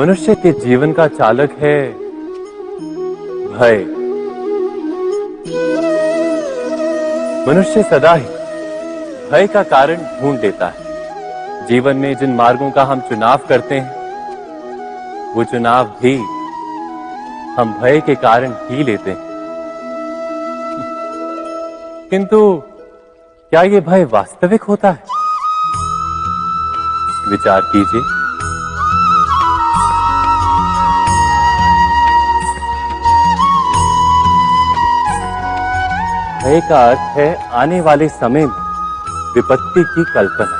मनुष्य के जीवन का चालक है भय। मनुष्य सदा ही भय का कारण ढूंढ लेता है। जीवन में जिन मार्गों का हम चुनाव करते हैं वो चुनाव भी हम भय के कारण ही लेते हैं। किंतु क्या ये भय वास्तविक होता है? विचार कीजिए। भय का अर्थ है आने वाले समय में विपत्ति की कल्पना।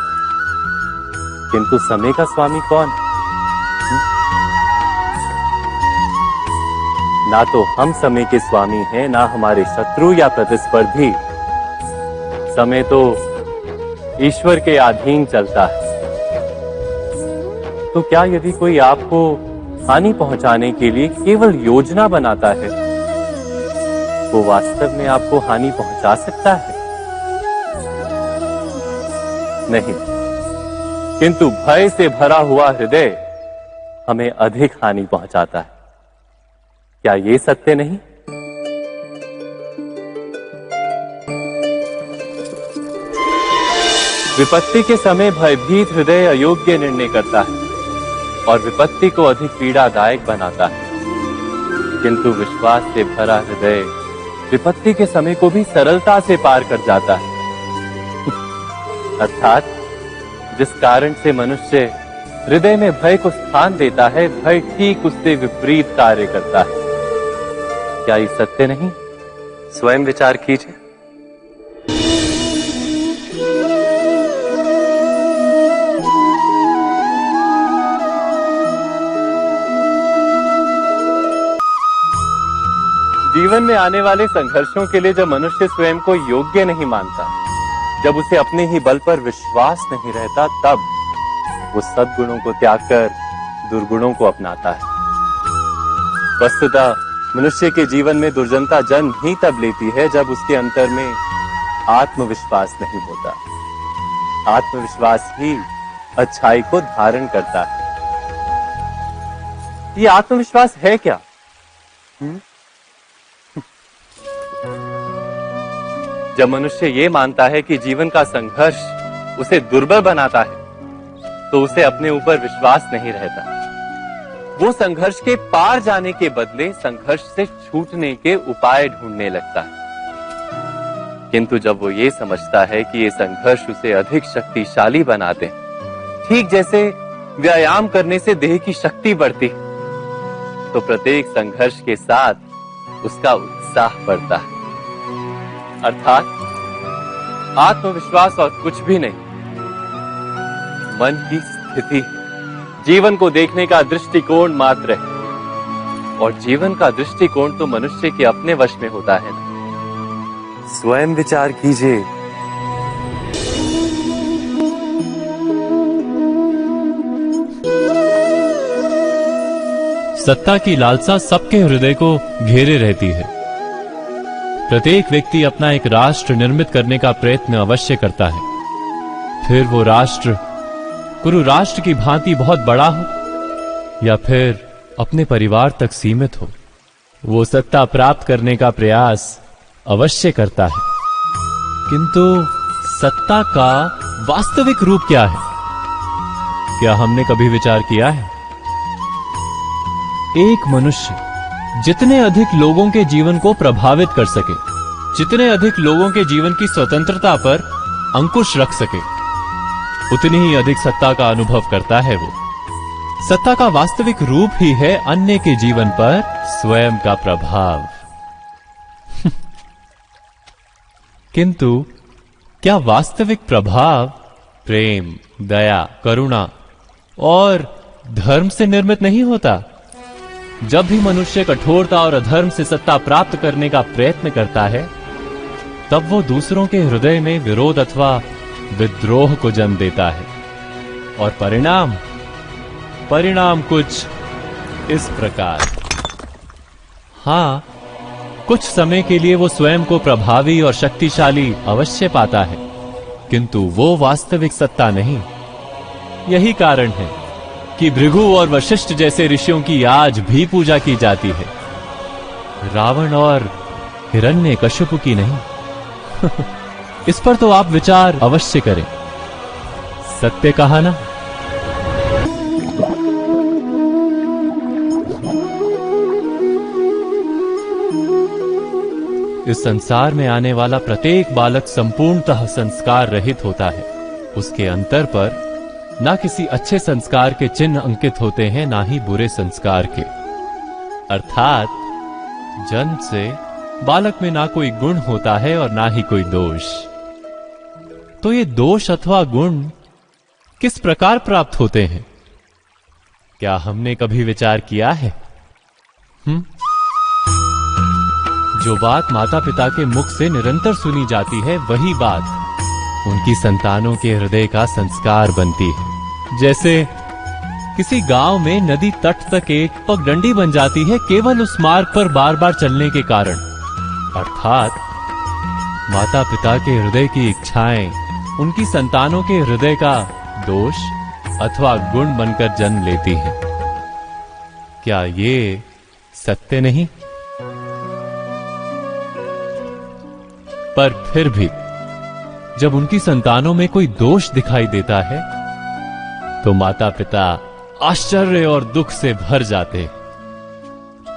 किंतु समय का स्वामी कौन? ना तो हम समय के स्वामी हैं, ना हमारे शत्रु या प्रतिस्पर्धी। समय तो ईश्वर के अधीन चलता है। तो क्या यदि कोई आपको हानि पहुंचाने के लिए केवल योजना बनाता है, वो वास्तव में आपको हानि पहुंचा सकता है? नहीं। किंतु भय से भरा हुआ हृदय हमें अधिक हानि पहुंचाता है। क्या ये सत्य नहीं? विपत्ति के समय भयभीत हृदय अयोग्य निर्णय करता है और विपत्ति को अधिक पीड़ादायक बनाता है। किंतु विश्वास से भरा हृदय विपत्ति के समय को भी सरलता से पार कर जाता है। अर्थात जिस कारण से मनुष्य हृदय में भय को स्थान देता है, भय ठीक उससे विपरीत कार्य करता है। क्या ये सत्य नहीं? स्वयं विचार कीजिए। जीवन में आने वाले संघर्षों के लिए जब मनुष्य स्वयं को योग्य नहीं मानता, जब उसे अपने ही बल पर विश्वास नहीं रहता, तब वो सद्गुणों को त्याग कर दुर्गुणों को अपनाता है। वस्तुतः मनुष्य के जीवन में दुर्जनता जन्म ही तब लेती है जब उसके अंतर में आत्मविश्वास नहीं होता। आत्मविश्वास ही अच्छाई को धारण करता है। ये आत्मविश्वास है क्या? जब मनुष्य ये मानता है कि जीवन का संघर्ष उसे दुर्बल बनाता है, तो उसे अपने ऊपर विश्वास नहीं रहता। वो संघर्ष के पार जाने के बदले संघर्ष से छूटने के उपाय ढूंढने लगता है। किंतु जब वो ये समझता है कि ये संघर्ष उसे अधिक शक्तिशाली बनाते हैं, ठीक जैसे व्यायाम करने से देह की शक्ति बढ़ती है, तो प्रत्येक संघर्ष के साथ उसका उत्साह बढ़ता है। अर्थात आत्मविश्वास और कुछ भी नहीं, मन की स्थिति, जीवन को देखने का दृष्टिकोण मात्र है। और जीवन का दृष्टिकोण तो मनुष्य के अपने वश में होता है ना। स्वयं विचार कीजिए। सत्ता की लालसा सबके हृदय को घेरे रहती है। प्रत्येक व्यक्ति अपना एक राष्ट्र निर्मित करने का प्रयत्न अवश्य करता है। फिर वो राष्ट्र कुरु राष्ट्र की भांति बहुत बड़ा हो या फिर अपने परिवार तक सीमित हो, वो सत्ता प्राप्त करने का प्रयास अवश्य करता है। किंतु सत्ता का वास्तविक रूप क्या है? क्या हमने कभी विचार किया है? एक मनुष्य जितने अधिक लोगों के जीवन को प्रभावित कर सके, जितने अधिक लोगों के जीवन की स्वतंत्रता पर अंकुश रख सके, उतनी ही अधिक सत्ता का अनुभव करता है। वो सत्ता का वास्तविक रूप ही है अन्य के जीवन पर स्वयं का प्रभाव। किंतु क्या वास्तविक प्रभाव प्रेम, दया, करुणा और धर्म से निर्मित नहीं होता? जब भी मनुष्य कठोरता और अधर्म से सत्ता प्राप्त करने का प्रयत्न करता है, तब वो दूसरों के हृदय में विरोध अथवा विद्रोह को जन्म देता है। और परिणाम कुछ इस प्रकार। हां, कुछ समय के लिए वो स्वयं को प्रभावी और शक्तिशाली अवश्य पाता है, किंतु वो वास्तविक सत्ता नहीं। यही कारण है कि भृगु और वशिष्ठ जैसे ऋषियों की आज भी पूजा की जाती है, रावण और हिरण्यकश्यप की नहीं। इस पर तो आप विचार अवश्य करें। सत्य कहा ना। इस संसार में आने वाला प्रत्येक बालक संपूर्णतः संस्कार रहित होता है। उसके अंतर पर ना किसी अच्छे संस्कार के चिन्ह अंकित होते हैं, ना ही बुरे संस्कार के। अर्थात जन्म से बालक में ना कोई गुण होता है और ना ही कोई दोष। तो ये दोष अथवा गुण किस प्रकार प्राप्त होते हैं, क्या हमने कभी विचार किया है? जो बात माता पिता के मुख से निरंतर सुनी जाती है, वही बात उनकी संतानों के हृदय का संस्कार बनती है। जैसे किसी गांव में नदी तट तक एक पगडंडी बन जाती है केवल उस मार्ग पर बार बार चलने के कारण। अर्थात माता पिता के हृदय की इच्छाएं उनकी संतानों के हृदय का दोष अथवा गुण बनकर जन्म लेती हैं। क्या ये सत्य नहीं? पर फिर भी जब उनकी संतानों में कोई दोष दिखाई देता है तो माता पिता आश्चर्य और दुख से भर जाते।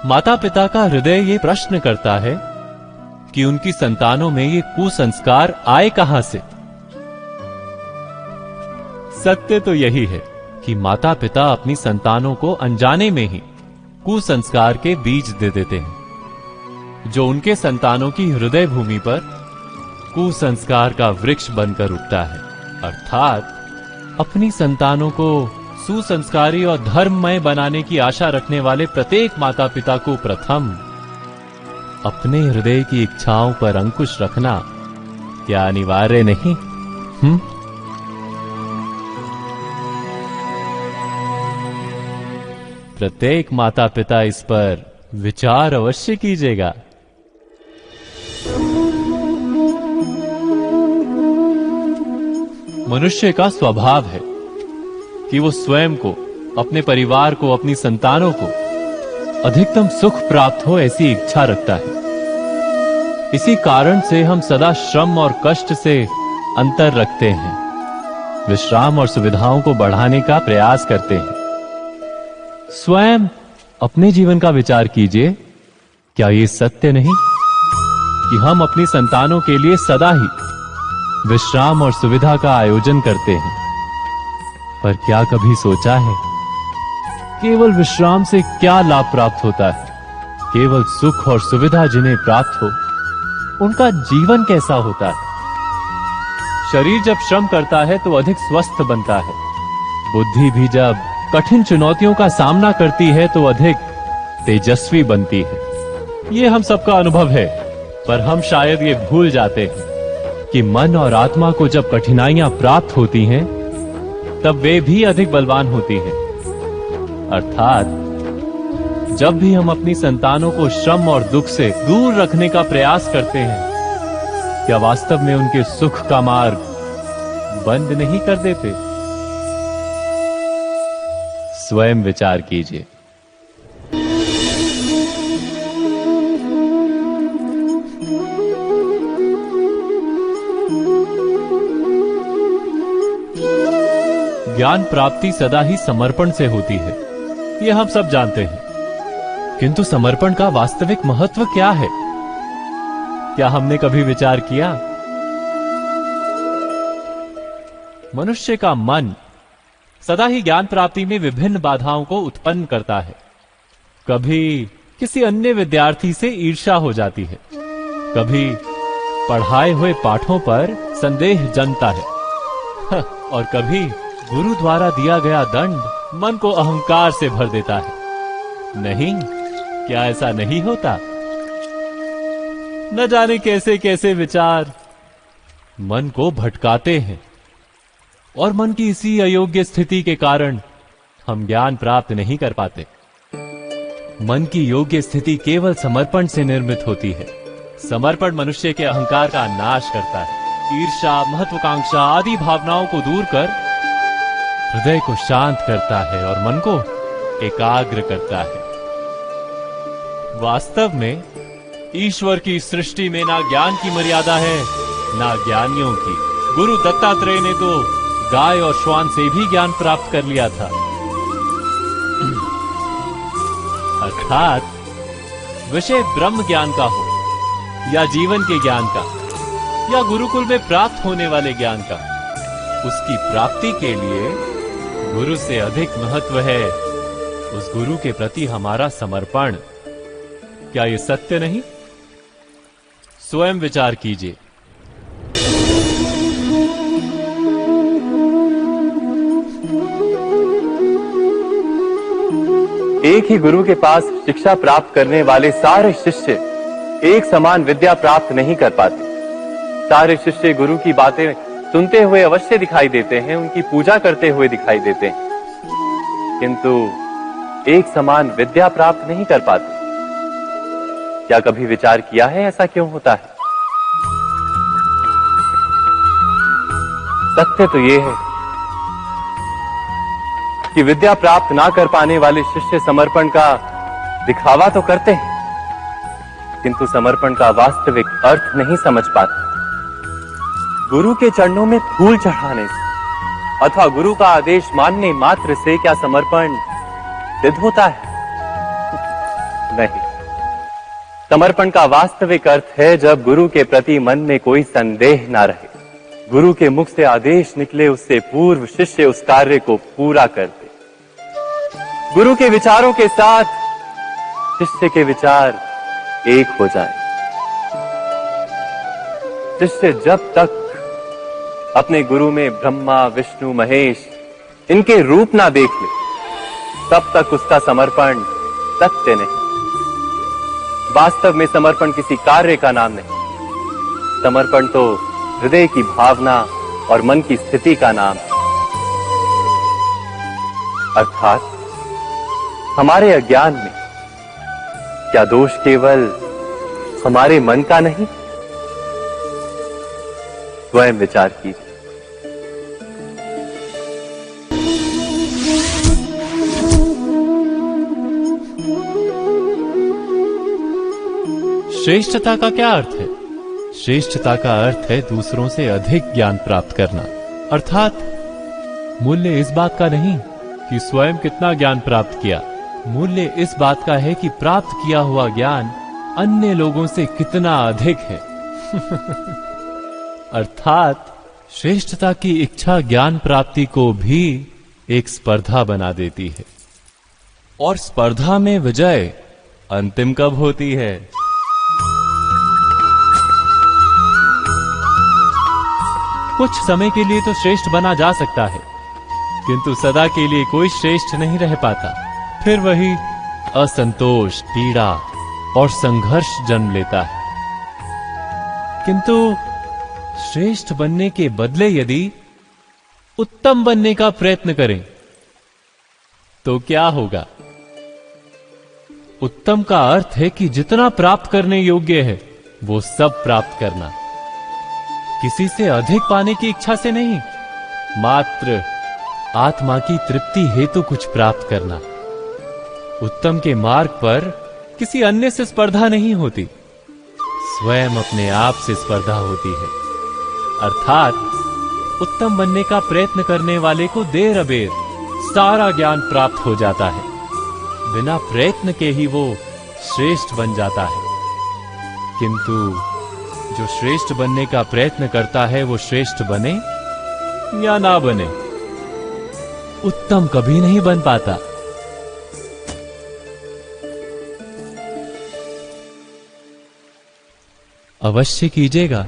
माता पिता का हृदय ये प्रश्न करता है कि उनकी संतानों में ये कुसंस्कार आए कहां से। सत्य तो यही है कि माता पिता अपनी संतानों को अनजाने में ही कुसंस्कार के बीज दे देते हैं, जो उनके संतानों की हृदय भूमि पर कुसंस्कार का वृक्ष बनकर उगता है। अर्थात अपनी संतानों को सुसंस्कारी और धर्ममय बनाने की आशा रखने वाले प्रत्येक माता पिता को प्रथम अपने हृदय की इच्छाओं पर अंकुश रखना क्या अनिवार्य नहीं? प्रत्येक माता पिता इस पर विचार अवश्य कीजिएगा। मनुष्य का स्वभाव है कि वो स्वयं को, अपने परिवार को, अपनी संतानों को अधिकतम सुख प्राप्त हो ऐसी इच्छा रखता है। इसी कारण से हम सदा श्रम और कष्ट से अंतर रखते हैं, विश्राम और सुविधाओं को बढ़ाने का प्रयास करते हैं। स्वयं अपने जीवन का विचार कीजिए। क्या ये सत्य नहीं कि हम अपनी संतानों के लिए सदा ही विश्राम और सुविधा का आयोजन करते हैं? पर क्या कभी सोचा है केवल विश्राम से क्या लाभ प्राप्त होता है? केवल सुख और सुविधा जिन्हें प्राप्त हो उनका जीवन कैसा होता है? शरीर जब श्रम करता है तो अधिक स्वस्थ बनता है। बुद्धि भी जब कठिन चुनौतियों का सामना करती है तो अधिक तेजस्वी बनती है। ये हम सबका अनुभव है, पर हम शायद ये भूल जाते हैं कि मन और आत्मा को जब कठिनाइयां प्राप्त होती हैं, तब वे भी अधिक बलवान होती हैं। अर्थात जब भी हम अपनी संतानों को श्रम और दुख से दूर रखने का प्रयास करते हैं, क्या वास्तव में उनके सुख का मार्ग बंद नहीं कर देते? स्वयं विचार कीजिए। ज्ञान प्राप्ति सदा ही समर्पण से होती है, यह हम सब जानते हैं। किंतु समर्पण का वास्तविक महत्व क्या है? क्या हमने कभी विचार किया? मनुष्य का मन सदा ही ज्ञान प्राप्ति में विभिन्न बाधाओं को उत्पन्न करता है। कभी किसी अन्य विद्यार्थी से ईर्ष्या हो जाती है, कभी पढ़ाए हुए पाठों पर संदेह जन्मता है और कभी गुरु द्वारा दिया गया दंड मन को अहंकार से भर देता है। नहीं, क्या ऐसा नहीं होता? न जाने कैसे कैसे विचार मन को भटकाते हैं और मन की इसी अयोग्य स्थिति के कारण हम ज्ञान प्राप्त नहीं कर पाते। मन की योग्य स्थिति केवल समर्पण से निर्मित होती है। समर्पण मनुष्य के अहंकार का नाश करता है। ईर्ष्या, महत्वाकांक्षा आदि भावनाओं को दूर कर हृदय को शांत करता है और मन को एकाग्र करता है। वास्तव में ईश्वर की सृष्टि में ना ज्ञान की मर्यादा है ना ज्ञानियों की। गुरु दत्तात्रेय ने तो गाय और श्वान से भी ज्ञान प्राप्त कर लिया था। अर्थात विषय ब्रह्म ज्ञान का हो या जीवन के ज्ञान का या गुरुकुल में प्राप्त होने वाले ज्ञान का, उसकी प्राप्ति के लिए गुरु से अधिक महत्व है उस गुरु के प्रति हमारा समर्पण। क्या यह सत्य नहीं? स्वयं विचार कीजिए। एक ही गुरु के पास शिक्षा प्राप्त करने वाले सारे शिष्य एक समान विद्या प्राप्त नहीं कर पाते। सारे शिष्य गुरु की बातें सुनते हुए अवश्य दिखाई देते हैं, उनकी पूजा करते हुए दिखाई देते हैं, किंतु एक समान विद्या प्राप्त नहीं कर पाते। क्या कभी विचार किया है ऐसा क्यों होता है? सत्य तो यह है कि विद्या प्राप्त ना कर पाने वाले शिष्य समर्पण का दिखावा तो करते हैं, किंतु समर्पण का वास्तविक अर्थ नहीं समझ पाते। गुरु के चरणों में फूल चढ़ाने से अथवा गुरु का आदेश मानने मात्र से क्या समर्पण सिद्ध होता है? नहीं। समर्पण का वास्तविक अर्थ है जब गुरु के प्रति मन में कोई संदेह ना रहे, गुरु के मुख से आदेश निकले उससे पूर्व शिष्य उस कार्य को पूरा कर दे। गुरु के विचारों के साथ शिष्य के विचार एक हो जाए। शिष्य जब तक अपने गुरु में ब्रह्मा विष्णु महेश इनके रूप ना देख ले, तब तक उसका समर्पण सत्य नहीं। वास्तव में समर्पण किसी कार्य का नाम नहीं, समर्पण तो हृदय की भावना और मन की स्थिति का नाम है। अर्थात हमारे अज्ञान में क्या दोष केवल हमारे मन का नहीं? स्वयं विचार कीजिए। श्रेष्ठता का क्या अर्थ है? श्रेष्ठता का अर्थ है दूसरों से अधिक ज्ञान प्राप्त करना। अर्थात मूल्य इस बात का नहीं कि स्वयं कितना ज्ञान प्राप्त किया, मूल्य इस बात का है कि प्राप्त किया हुआ ज्ञान अन्य लोगों से कितना अधिक है। अर्थात श्रेष्ठता की इच्छा ज्ञान प्राप्ति को भी एक स्पर्धा बना देती है। और स्पर्धा में विजय अंतिम कब होती है? कुछ समय के लिए तो श्रेष्ठ बना जा सकता है, किंतु सदा के लिए कोई श्रेष्ठ नहीं रह पाता। फिर वही असंतोष, पीड़ा और संघर्ष जन्म लेता है। किंतु श्रेष्ठ बनने के बदले यदि उत्तम बनने का प्रयत्न करें तो क्या होगा? उत्तम का अर्थ है कि जितना प्राप्त करने योग्य है वो सब प्राप्त करना, किसी से अधिक पाने की इच्छा से नहीं, मात्र आत्मा की तृप्ति हेतु कुछ प्राप्त करना। उत्तम के मार्ग पर किसी अन्य से स्पर्धा नहीं होती, स्वयं अपने आप से स्पर्धा होती है। अर्थात उत्तम बनने का प्रयत्न करने वाले को देर अबेर सारा ज्ञान प्राप्त हो जाता है, बिना प्रयत्न के ही वो श्रेष्ठ बन जाता है। किंतु जो श्रेष्ठ बनने का प्रयत्न करता है वो श्रेष्ठ बने या ना बने, उत्तम कभी नहीं बन पाता। अवश्य कीजिएगा।